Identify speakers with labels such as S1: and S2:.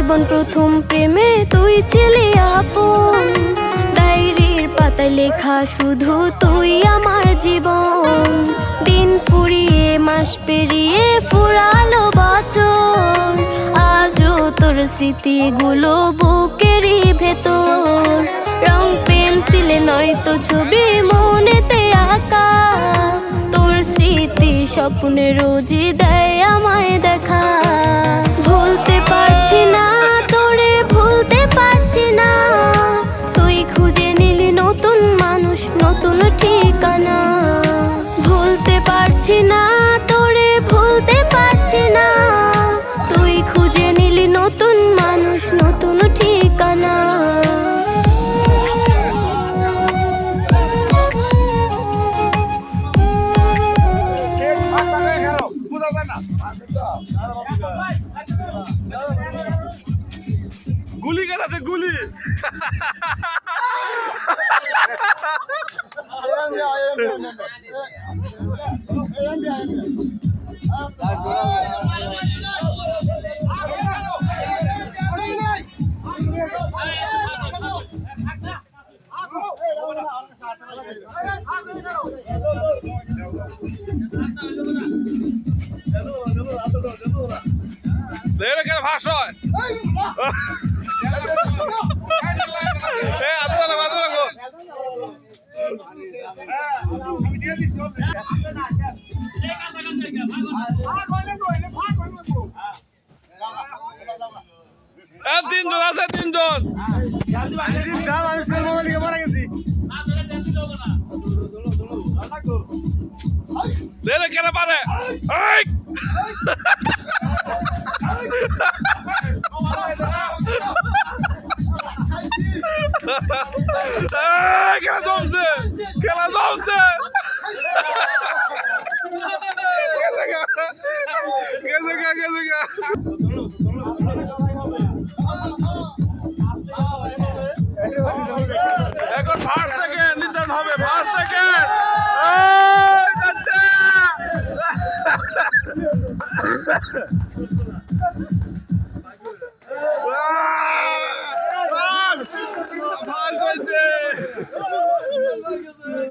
S1: জীবন প্রথম প্রেমে তুই ছিলি আপন, ডায়েরির পাতায় লেখা শুধু তুই আমার জীবন। দিন ফুরিয়ে মাস পেরিয়ে ফুরালো বছর, আজও তোর স্মৃতিগুলো বুকেরই ভেতর। রং পেন্সিলে নয়তো ছবি মনেতে আঁকা, তোর স্মৃতি স্বপ্নে রোজই দেয় আমায় দেখা। ভুলতে পারছি না তোরে, ভুলতে পারছি না, তুই খুঁজে নিলি নতুন মানুষ, নতুন ঠিকানা। ভুলতে পারছি না তোরে, ভুলতে পারছি না, তুই খুঁজে নিলি নতুন মানুষ, নতুন ঠিকানা।
S2: গুলি কাটাছে গুলি। ভাষ হয় তিনজন আছে, তিনজন কেন পারে খেলা জমছে, খেলা জমছে। এখন ফার্স্ট সেকেন্ড নির্ধারণ হবে, ফার্স্ট সেকেন্ড।